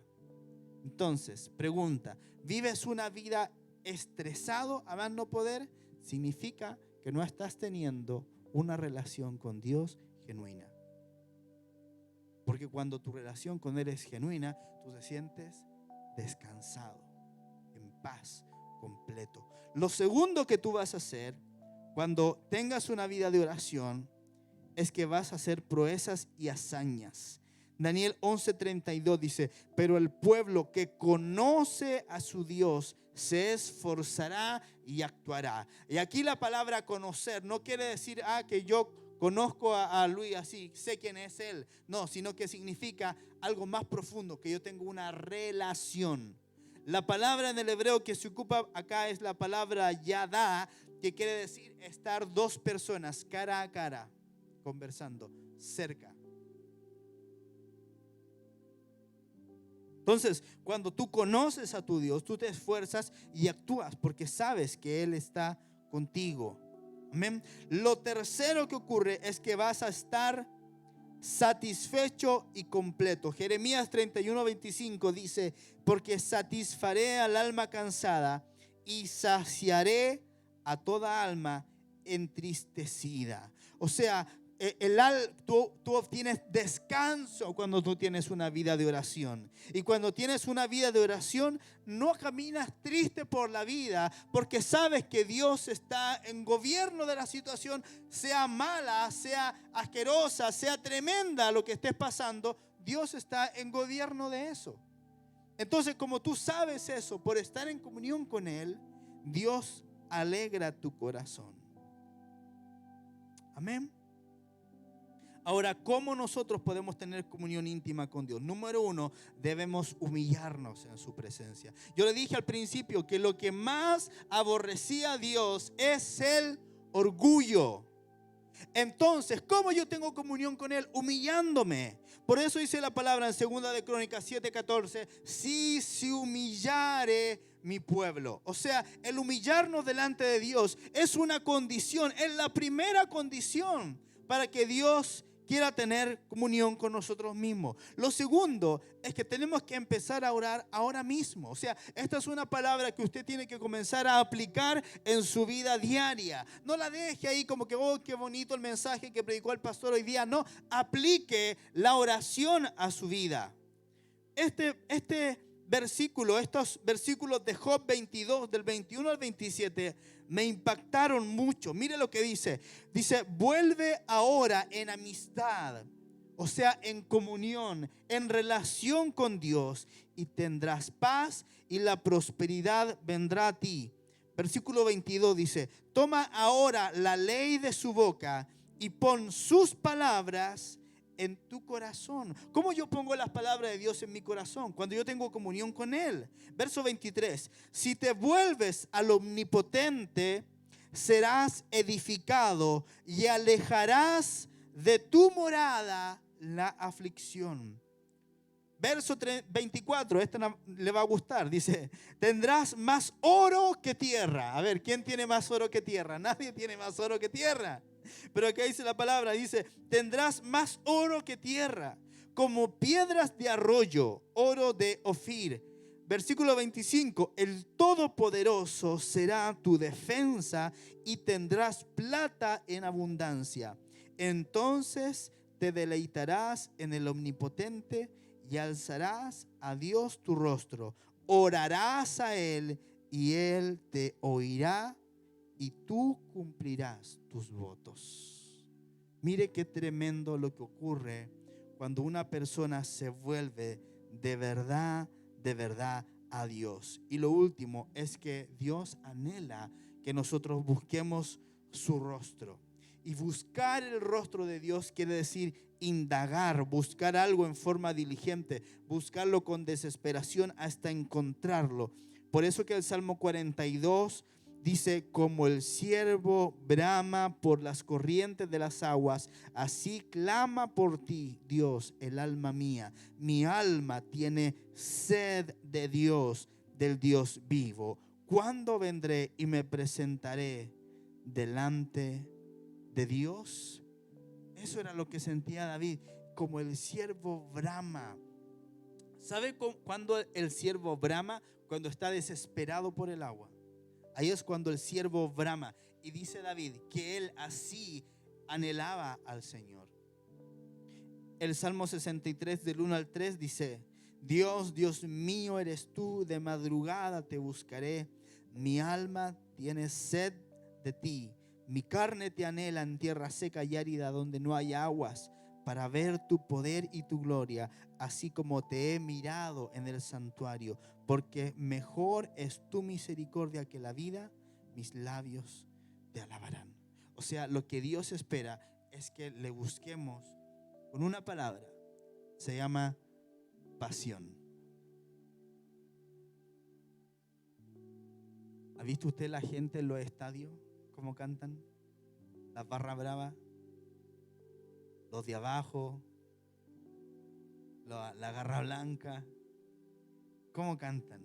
Entonces, pregunta, ¿vives una vida estresado a más no poder? Significa que no estás teniendo una relación con Dios genuina. Porque cuando tu relación con Él es genuina, tú te sientes descansado, en paz, completo. Lo segundo que tú vas a hacer cuando tengas una vida de oración es que vas a hacer proezas y hazañas. Daniel 11:32 dice, pero el pueblo que conoce a su Dios
se esforzará y actuará. Y aquí la palabra conocer no quiere decir que yo conozco a Luis así, sé quién es él. No, sino que significa algo más profundo, que yo tengo una relación. La palabra en el hebreo que se ocupa acá es la palabra yadá, que quiere decir estar dos personas cara a cara, conversando, cerca. Entonces, cuando tú conoces a tu Dios, tú te esfuerzas y actúas porque sabes que Él está contigo. Amén. Lo tercero que ocurre es que vas a estar satisfecho y completo. Jeremías 31:25 dice: porque satisfaré al alma cansada y saciaré a toda alma entristecida. O sea, tú obtienes descanso cuando tú tienes una vida de oración. Y cuando tienes una vida de oración, no caminas triste por la vida, porque sabes que Dios está en gobierno de la situación, sea mala, sea asquerosa, sea tremenda lo que estés pasando. Dios está en gobierno de eso. Entonces, como tú sabes eso, por estar en comunión con Él, Dios alegra tu corazón. Amén. Ahora, ¿cómo nosotros podemos tener comunión íntima con Dios? Número uno, debemos humillarnos en su presencia. Yo le dije al principio que lo que más aborrecía a Dios es el orgullo. Entonces, ¿cómo yo tengo comunión con Él? Humillándome. Por eso dice la palabra en 2 de Crónicas 7:14: si se humillare mi pueblo. O sea, el humillarnos delante de Dios es una condición, es la primera condición para que Dios quiera tener comunión con nosotros mismos. Lo segundo es que tenemos que empezar a orar ahora mismo. O sea, esta es una palabra que usted tiene que comenzar a aplicar en su vida diaria. No la deje ahí como que, oh, qué bonito el mensaje que predicó el pastor hoy día. No, aplique la oración a su vida. Este versículo, estos versículos de Job 22, del 21 al 27, me impactaron mucho. Mire lo que dice. Dice: vuelve ahora en amistad, o sea, en comunión, en relación con Dios, y tendrás paz y la prosperidad vendrá a ti. Versículo 22 dice: toma ahora la ley de su boca y pon sus palabras en tu corazón. ¿Cómo yo pongo las palabras de Dios en mi corazón? Cuando yo tengo comunión con Él. Verso 23: si te vuelves al Omnipotente, serás edificado y alejarás de tu morada la aflicción. Verso 24, este le va a gustar, dice: tendrás más oro que tierra. A ver, ¿quién tiene más oro que tierra? Nadie tiene más oro que tierra. Pero acá dice la palabra, dice: tendrás más oro que tierra, como piedras de arroyo, oro de Ofir. Versículo 25: el Todopoderoso será tu defensa y tendrás plata en abundancia. Entonces te deleitarás en el Omnipotente y alzarás a Dios tu rostro. Orarás a Él y Él te oirá y tú cumplirás tus votos. Mire qué tremendo lo que ocurre cuando una persona se vuelve de verdad a Dios. Y lo último es que Dios anhela que nosotros busquemos su rostro. Y buscar el rostro de Dios quiere decir indagar, buscar algo en forma diligente, buscarlo con desesperación hasta encontrarlo. Por eso que el Salmo 42 dice: como el ciervo brama por las corrientes de las aguas, así clama por ti, Dios, el alma mía. Mi alma tiene sed de Dios, del Dios vivo. ¿Cuándo vendré y me presentaré delante de Dios? Eso era lo que sentía David, como el ciervo brama. ¿Sabe cuándo el ciervo brama? Cuando está desesperado por el agua. Ahí es cuando el siervo brama. Y dice David que él así anhelaba al Señor. El Salmo 63 del 1 al 3 dice: Dios, Dios mío eres tú, de madrugada te buscaré. Mi alma tiene sed de ti. Mi carne te anhela en tierra seca y árida donde no hay aguas, para ver tu poder y tu gloria, así como te he mirado en el santuario, porque mejor es tu misericordia que la vida, mis labios te alabarán. O sea, lo que Dios espera es que le busquemos con una palabra, se llama pasión. ¿Ha visto usted la gente en los estadios? ¿Cómo cantan? Las barras bravas, los de abajo, la garra blanca. ¿Cómo cantan?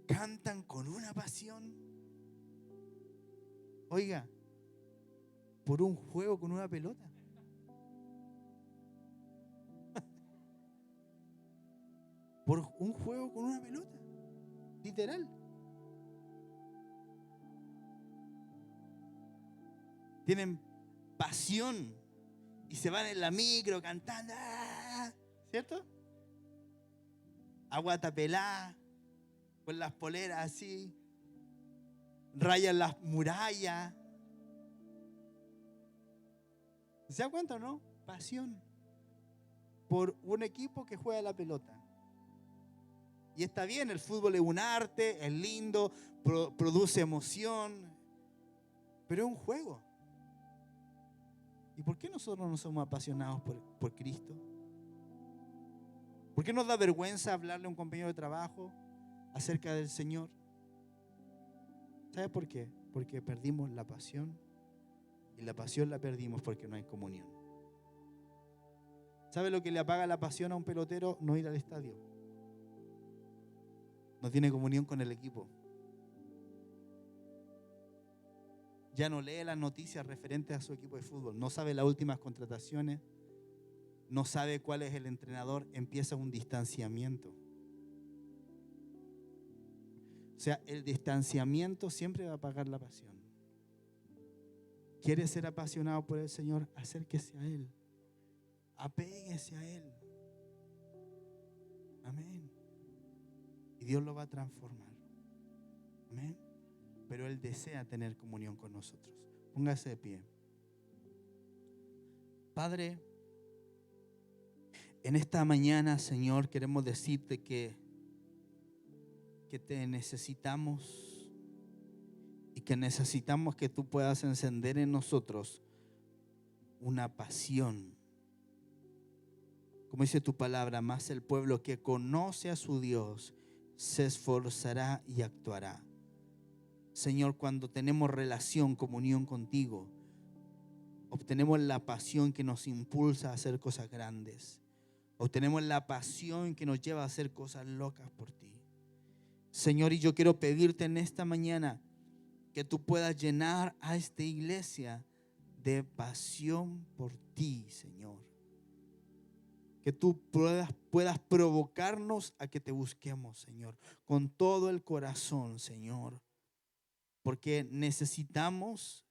Cantan con una pasión. Oiga, por un juego con una pelota. Por un juego con una pelota. Literal. Tienen pasión y se van en la micro cantando, ¿cierto? Aguata pelá, con las poleras así, rayan las murallas. ¿Se da cuenta o no? Pasión por un equipo que juega la pelota. Y está bien, el fútbol es un arte, es lindo, produce emoción, pero es un juego. ¿Y por qué nosotros no somos apasionados por Cristo? ¿Por qué nos da vergüenza hablarle a un compañero de trabajo acerca del Señor? ¿Sabe por qué? Porque perdimos la pasión, y la pasión la perdimos porque no hay comunión. ¿Sabe lo que le apaga la pasión a un pelotero? No ir al estadio. No tiene comunión con el equipo. Ya no lee las noticias referentes a su equipo de fútbol. No sabe las últimas contrataciones. No sabe cuál es el entrenador. Empieza un distanciamiento. O sea, el distanciamiento siempre va a apagar la pasión. ¿Quiere ser apasionado por el Señor? Acérquese a Él. Apéguese a Él. Amén. Y Dios lo va a transformar. Amén. Pero Él desea tener comunión con nosotros. Póngase de pie. Padre, en esta mañana, Señor, queremos decirte que te necesitamos y que necesitamos que tú puedas encender en nosotros una pasión. Como dice tu palabra, más el pueblo que conoce a su Dios se esforzará y actuará. Señor, cuando tenemos relación, comunión contigo, obtenemos la pasión que nos impulsa a hacer cosas grandes. Obtenemos la pasión que nos lleva a hacer cosas locas por ti. Señor, y yo quiero pedirte en esta mañana que tú puedas llenar a esta iglesia de pasión por ti, Señor. Que tú puedas provocarnos a que te busquemos, Señor, con todo el corazón, Señor. Porque necesitamos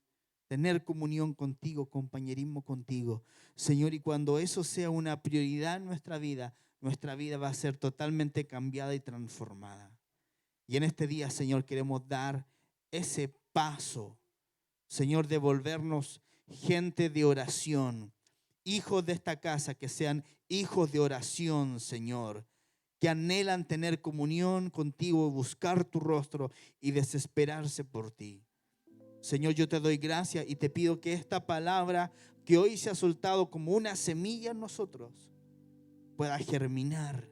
tener comunión contigo, compañerismo contigo, Señor. Y cuando eso sea una prioridad en nuestra vida va a ser totalmente cambiada y transformada. Y en este día, Señor, queremos dar ese paso, Señor, de volvernos gente de oración, hijos de esta casa que sean hijos de oración, Señor, que anhelan tener comunión contigo, buscar tu rostro y desesperarse por ti. Señor, yo te doy gracias y te pido que esta palabra que hoy se ha soltado como una semilla en nosotros pueda germinar.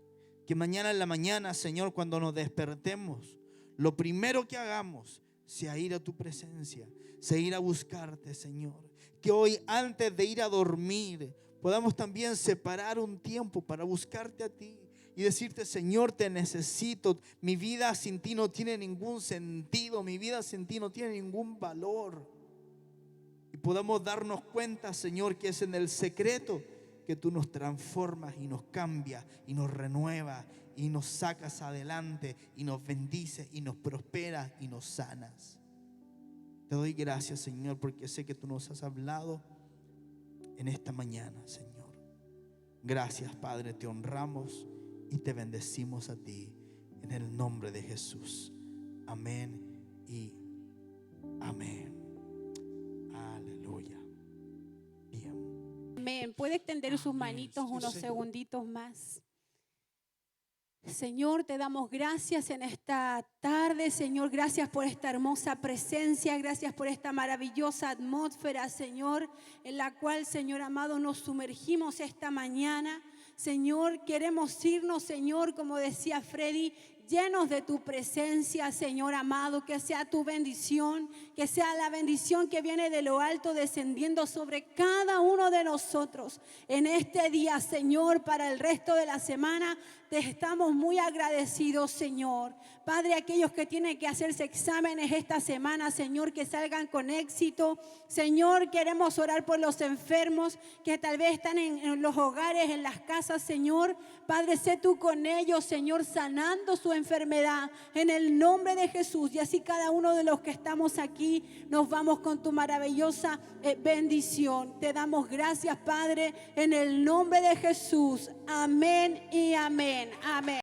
Que mañana en la mañana, Señor, cuando nos despertemos, lo primero que hagamos sea ir a tu presencia, sea ir a buscarte, Señor. Que hoy, antes de ir a dormir, podamos también separar un tiempo para buscarte a ti y decirte: Señor, te necesito. Mi vida sin ti no tiene ningún sentido. Mi vida sin ti no tiene ningún valor. Y podamos darnos cuenta, Señor, que es en el secreto que tú nos transformas y nos cambias y nos renuevas y nos sacas adelante y nos bendices y nos prosperas y nos sanas. Te doy gracias, Señor, porque sé que tú nos has hablado en esta mañana, Señor. Gracias, Padre, te honramos y te bendecimos a ti en el nombre de Jesús. Amén y amén. Aleluya. Bien.
Amén. ¿Puede extender sus manitos unos segunditos más? Señor, te damos gracias en esta tarde, Señor, gracias por esta hermosa presencia, gracias por esta maravillosa atmósfera, Señor, en la cual, Señor amado, nos sumergimos esta mañana. Señor, queremos irnos, Señor, como decía Freddy, llenos de tu presencia, Señor amado, que sea tu bendición, que sea la bendición que viene de lo alto descendiendo sobre cada uno de nosotros en este día, Señor, para el resto de la semana. Te estamos muy agradecidos, Señor. Padre, aquellos que tienen que hacerse exámenes esta semana, Señor, que salgan con éxito. Señor, queremos orar por los enfermos que tal vez están en los hogares, en las casas, Señor. Padre, sé tú con ellos, Señor, sanando su enfermedad en el nombre de Jesús. Y así cada uno de los que estamos aquí nos vamos con tu maravillosa bendición. Te damos gracias, Padre, en el nombre de Jesús. Amén y amén. Amén.